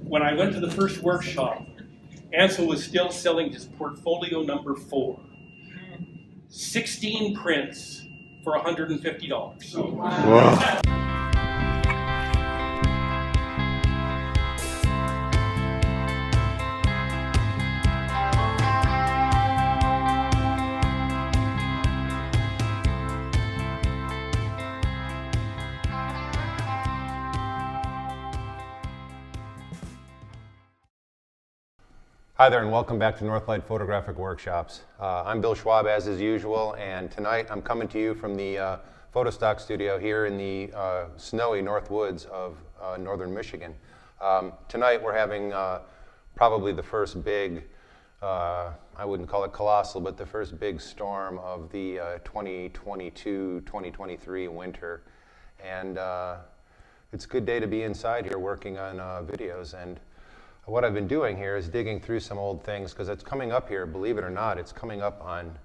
when I went to the first workshop, Ansel was still selling his portfolio number 4. 16 prints for $150. Wow. Hi there and welcome back to Northlight Photographic Workshops. I'm Bill Schwab as is usual, and tonight I'm coming to you from the Photostock studio here in the snowy north woods of northern Michigan. Tonight we're having probably the first big, I wouldn't call it colossal, but the first big storm of the 2022-2023 winter. And it's a good day to be inside here working on videos. And what I've been doing here is digging through some old things because it's coming up here, believe it or not, it's coming up on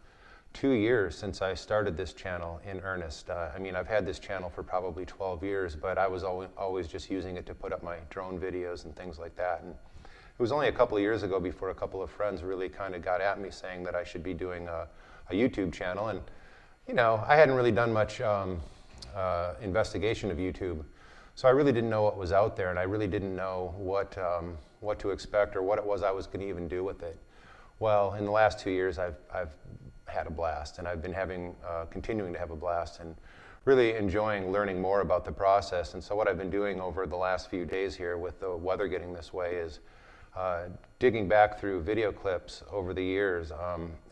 2 years since I started this channel in earnest. I mean, I've had this channel for probably 12 years, but I was always just using it to put up my drone videos and things like that. And it was only a couple of years ago before a couple of friends really kind of got at me saying that I should be doing a YouTube channel. And, you know, I hadn't really done much investigation of YouTube. So I really didn't know what was out there, and I really didn't know what to expect or what it was I was going to even do with it. Well, in the last 2 years, I've had a blast, and I've been continuing to have a blast, and really enjoying learning more about the process. And so what I've been doing over the last few days here with the weather getting this way is digging back through video clips over the years,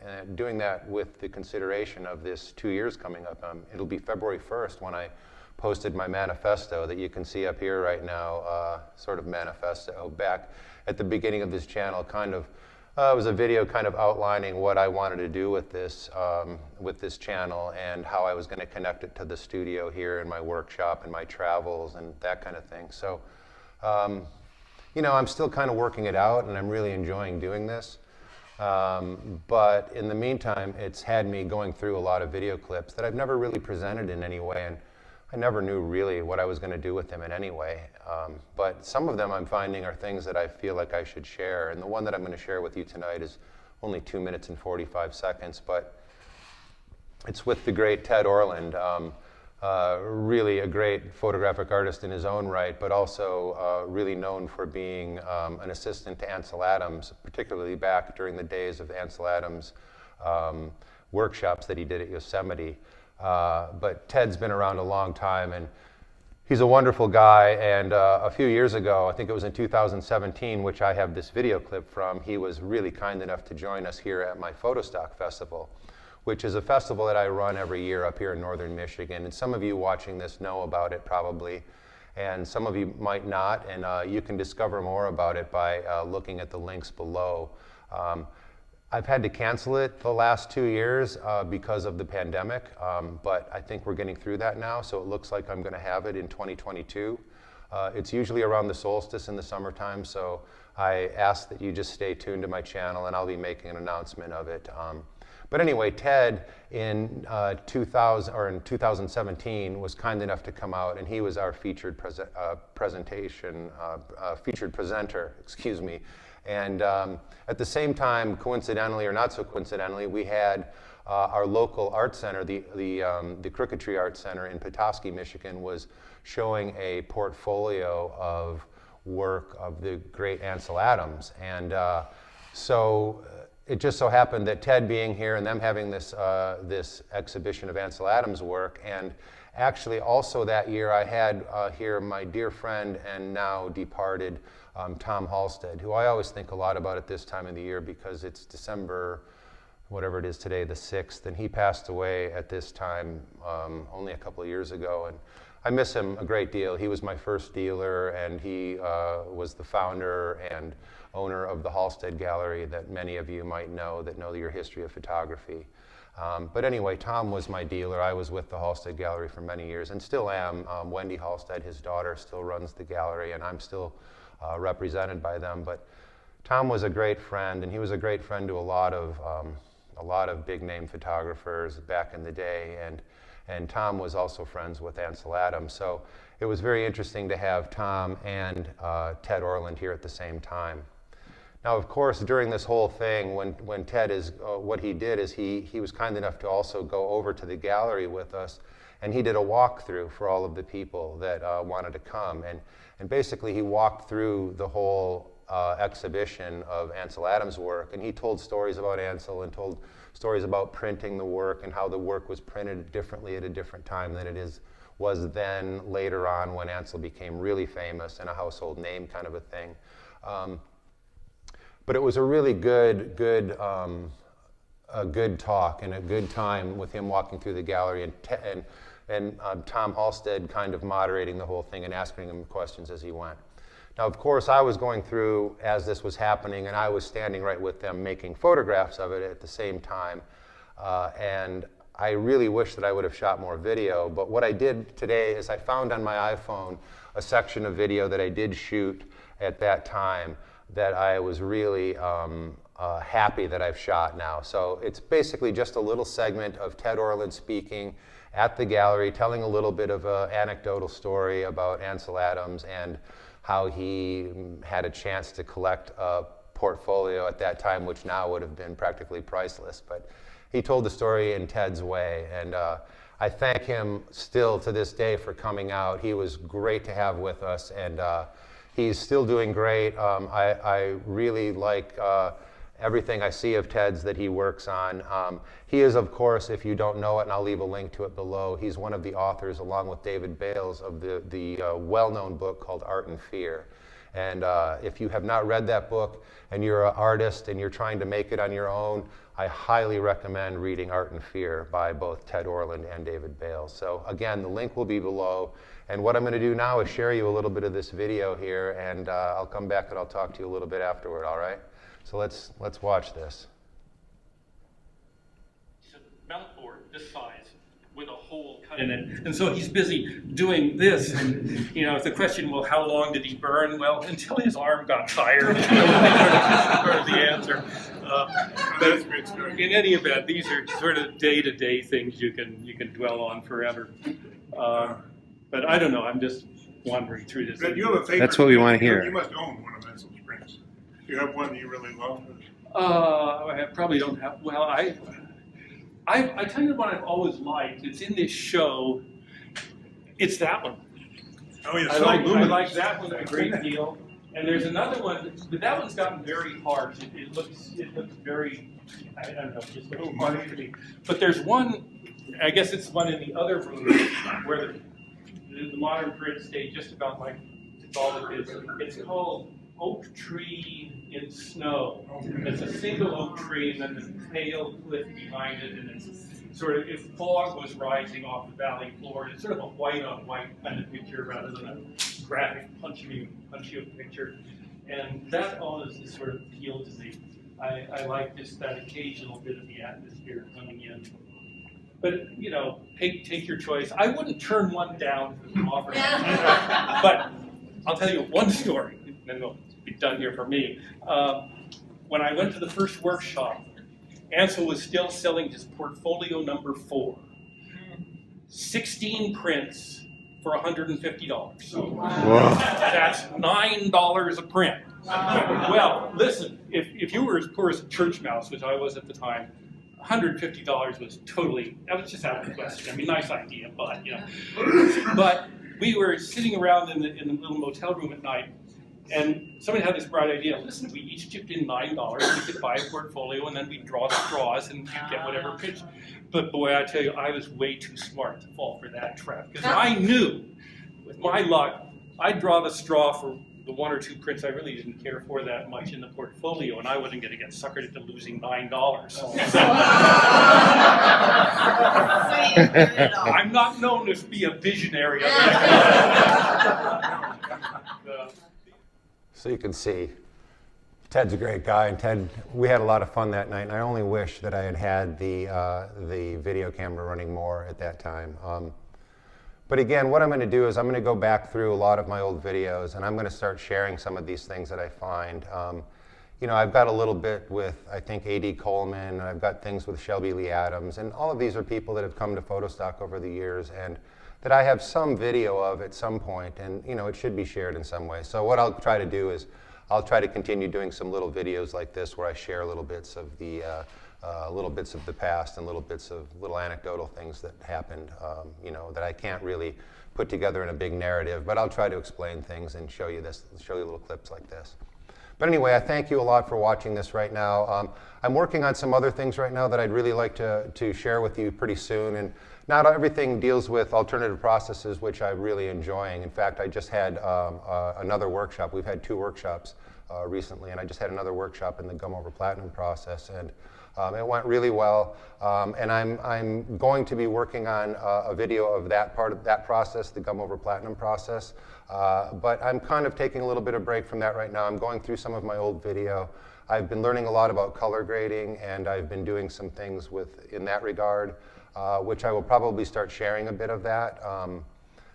and doing that with the consideration of this 2 years coming up. It'll be February 1st when I posted my manifesto that you can see up here right now, sort of manifesto back at the beginning of this channel. Kind of, it was a video kind of outlining what I wanted to do with this channel and how I was going to connect it to the studio here and my workshop and my travels and that kind of thing. So, you know, I'm still kind of working it out, and I'm really enjoying doing this. But in the meantime, it's had me going through a lot of video clips that I've never really presented in any way, and I never knew really what I was going to do with them in any way. But some of them I'm finding are things that I feel like I should share. And the one that I'm going to share with you tonight is only 2 minutes and 45 seconds, but it's with the great Ted Orland, really a great photographic artist in his own right, but also really known for being an assistant to Ansel Adams, particularly back during the days of Ansel Adams' workshops that he did at Yosemite. But Ted's been around a long time, and he's a wonderful guy. And a few years ago, I think it was in 2017, which I have this video clip from, he was really kind enough to join us here at my Photostock Festival, which is a festival that I run every year up here in northern Michigan. And some of you watching this know about it probably, and some of you might not. And you can discover more about it by looking at the links below. I've had to cancel it the last 2 years because of the pandemic, but I think we're getting through that now, so it looks like I'm going to have it in 2022. It's usually around the solstice in the summertime, so I ask that you just stay tuned to my channel, and I'll be making an announcement of it. But anyway, Ted in 2017 was kind enough to come out, and he was our featured presenter, excuse me. And at the same time, coincidentally or not so coincidentally, we had our local art center, the Crooked Tree Art Center in Petoskey, Michigan, was showing a portfolio of work of the great Ansel Adams. And so it just so happened that Ted being here and them having this exhibition of Ansel Adams' work, and actually also that year I had here my dear friend and now departed Tom Halstead, who I always think a lot about at this time of the year because it's December, whatever it is today, the 6th, and he passed away at this time only a couple of years ago. And I miss him a great deal. He was my first dealer, and he was the founder and owner of the Halstead Gallery that many of you might know that know your history of photography. But anyway, Tom was my dealer. I was with the Halstead Gallery for many years and still am. Wendy Halstead, his daughter, still runs the gallery, and I'm still represented by them. But Tom was a great friend, and he was a great friend to a lot of big name photographers back in the day. And Tom was also friends with Ansel Adams. So it was very interesting to have Tom and Ted Orland here at the same time. Now, of course, during this whole thing, when Ted is, what he did is he was kind enough to also go over to the gallery with us, and he did a walkthrough for all of the people that wanted to come. And basically, he walked through the whole exhibition of Ansel Adams' work, and he told stories about Ansel and told stories about printing the work and how the work was printed differently at a different time than it was then later on when Ansel became really famous and a household name kind of a thing. But it was a really good talk and a good time with him walking through the gallery and Tom Halstead kind of moderating the whole thing and asking him questions as he went. Now, of course, I was going through as this was happening, and I was standing right with them making photographs of it at the same time. And I really wish that I would have shot more video, but what I did today is I found on my iPhone a section of video that I did shoot at that time that I was really happy that I've shot now. So it's basically just a little segment of Ted Orland speaking at the gallery, telling a little bit of an anecdotal story about Ansel Adams and how he had a chance to collect a portfolio at that time, which now would have been practically priceless. But he told the story in Ted's way, and I thank him still to this day for coming out. He was great to have with us, and he's still doing great. I really like everything I see of Ted's that he works on. He is, of course, if you don't know it, and I'll leave a link to it below, he's one of the authors, along with David Bales, of the well-known book called Art and Fear. And if you have not read that book and you're an artist and you're trying to make it on your own, I highly recommend reading Art and Fear by both Ted Orland and David Bales. So again, the link will be below. And what I'm going to do now is share you a little bit of this video here, and I'll come back and I'll talk to you a little bit afterward, all right? So let's watch this. It's a mount board this size with a hole cut in it. And so he's busy doing this. And, you know, it's the question, well, how long did he burn? Well, until his arm got tired. Part of the answer. But in any event, these are sort of day-to-day things you can dwell on forever. But I don't know, I'm just wandering through this. But you have a favorite. That's what we want to hear. You must own one of Ansel's prints. Do you have one that you really love? I probably don't have, well, I tell you what I've always liked. It's in this show. It's that one. Oh, yeah, I so like that one a great deal. And there's another one, but that one's gotten very harsh. It looks very, I don't know, just looks harsh to me. But there's one, I guess it's one in the other room where the modern print stayed just about like it's all it is. It's called Oak Tree in Snow. It's a single oak tree, and then this pale cliff behind it, and it's sort of, if fog was rising off the valley floor, it's sort of a white on white kind of picture rather than a graphic, punchy picture. And that always is sort of appealed to me. I like just that occasional bit of the atmosphere coming in. But, you know, take your choice. I wouldn't turn one down if it was offered. But I'll tell you one story, and then we'll be done here for me. When I went to the first workshop, Ansel was still selling his portfolio number 4. 16 prints for $150. Whoa. That's $9 a print. Well, listen, if you were as poor as a church mouse, which I was at the time, $150 was totally, that was just out of the question. I mean, nice idea, but, you know. But we were sitting around in the little motel room at night, and somebody had this bright idea. Listen, if we each chipped in $9, we could buy a portfolio, and then we'd draw straws and get whatever pitch. But boy, I tell you, I was way too smart to fall for that trap, because I knew, with my luck, I'd draw the straw for the 1 or 2 prints I really didn't care for that much in the portfolio, and I wasn't going to get suckered into losing $9. I'm not known to be a visionary. So you can see, Ted's a great guy, and Ted, we had a lot of fun that night, and I only wish that I had had the video camera running more at that time. But again, what I'm going to do is I'm going to go back through a lot of my old videos, and I'm going to start sharing some of these things that I find. You know, I've got a little bit with, I think, A.D. Coleman, and I've got things with Shelby Lee Adams, and all of these are people that have come to Photostock over the years, and that I have some video of at some point, and you know, it should be shared in some way. So what I'll try to do is I'll try to continue doing some little videos like this where I share little bits of the past and little anecdotal things that happened, you know, that I can't really put together in a big narrative, but I'll try to explain things and show you little clips like this. But anyway, I thank you a lot for watching this right now. I'm working on some other things right now that I'd really like to share with you pretty soon, and not everything deals with alternative processes, which I'm really enjoying. In fact, I just had another workshop. We've had 2 workshops recently, and I just had another workshop in the gum over platinum process, and it went really well. And I'm going to be working on a video of that part of that process, the gum over platinum process. But I'm kind of taking a little bit of break from that right now. I'm going through some of my old video. I've been learning a lot about color grading, and I've been doing some things in that regard, which I will probably start sharing a bit of that.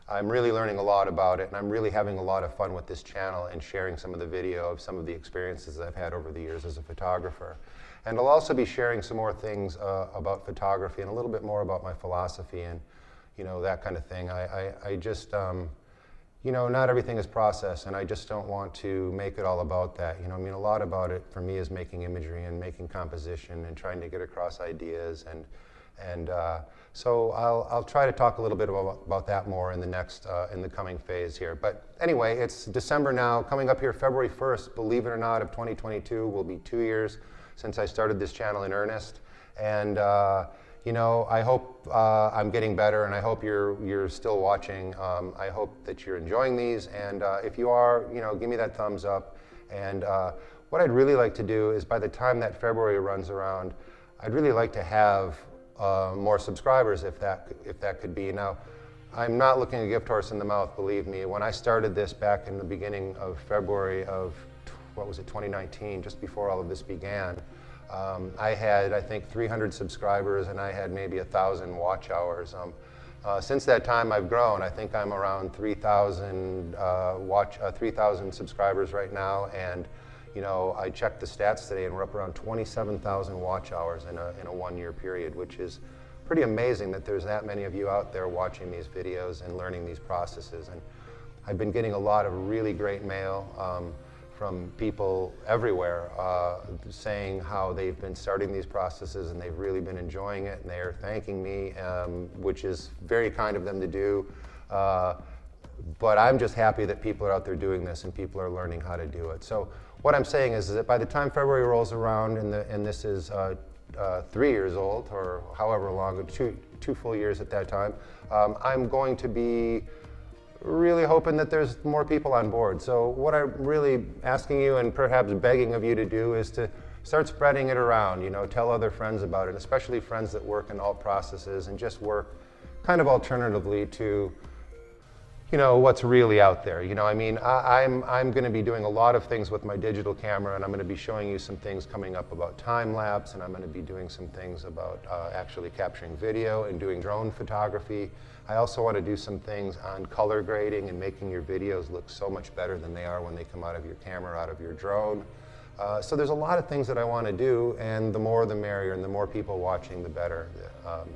I'm really learning a lot about it, and I'm really having a lot of fun with this channel and sharing some of the video of some of the experiences I've had over the years as a photographer. And I'll also be sharing some more things about photography and a little bit more about my philosophy and, you know, that kind of thing. I just, you know, not everything is process, and I just don't want to make it all about that. You know, I mean, a lot about it for me is making imagery and making composition and trying to get across ideas, and so I'll try to talk a little bit about that more in the coming phase here. But anyway, it's December now, coming up here February 1st, believe it or not, of 2022 will be 2 years since I started this channel in earnest. And you know, I hope I'm getting better, and I hope you're still watching. I hope that you're enjoying these, and if you are, you know, give me that thumbs up. And what I'd really like to do is, by the time that February runs around, I'd really like to have more subscribers, if that could be. Now, I'm not looking a gift horse in the mouth, believe me. When I started this back in the beginning of February of, what was it, 2019, just before all of this began, I had, I think, 300 subscribers, and I had maybe 1,000 watch hours. Since that time, I've grown. I think I'm around 3,000 subscribers right now, and you know, I checked the stats today, and we're up around 27,000 watch hours in a 1-year period, which is pretty amazing that there's that many of you out there watching these videos and learning these processes. And I've been getting a lot of really great mail from people everywhere saying how they've been starting these processes and they've really been enjoying it, and they are thanking me, which is very kind of them to do. But I'm just happy that people are out there doing this and people are learning how to do it. So what I'm saying is that by the time February rolls around, and this is 3 years old, or however long, two full years at that time, I'm going to be really hoping that there's more people on board. So what I'm really asking you, and perhaps begging of you to do, is to start spreading it around. You know, tell other friends about it, especially friends that work in alt processes and just work kind of alternatively to, you know, what's really out there. You know, I mean, I'm going to be doing a lot of things with my digital camera, and I'm going to be showing you some things coming up about time lapse, and I'm going to be doing some things about actually capturing video and doing drone photography. I also want to do some things on color grading and making your videos look so much better than they are when they come out of your camera, out of your drone. So there's a lot of things that I want to do, and the more the merrier, and the more people watching, the better.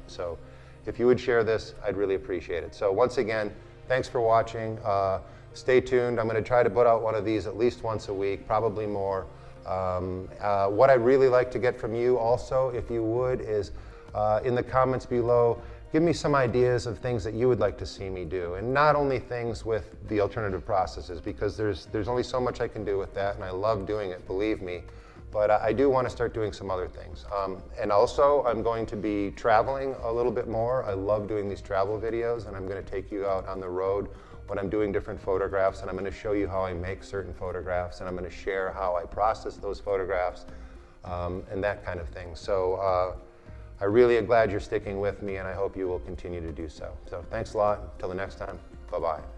So if you would share this, I'd really appreciate it. So once again, thanks for watching. Stay tuned. I'm going to try to put out one of these at least once a week, probably more. What I'd really like to get from you also, if you would, is in the comments below, give me some ideas of things that you would like to see me do. And not only things with the alternative processes, because there's only so much I can do with that, and I love doing it, believe me. But I do want to start doing some other things. And also, I'm going to be traveling a little bit more. I love doing these travel videos, and I'm going to take you out on the road when I'm doing different photographs, and I'm going to show you how I make certain photographs, and I'm going to share how I process those photographs, and that kind of thing. So I really am glad you're sticking with me, and I hope you will continue to do so. So thanks a lot. Until the next time, bye-bye.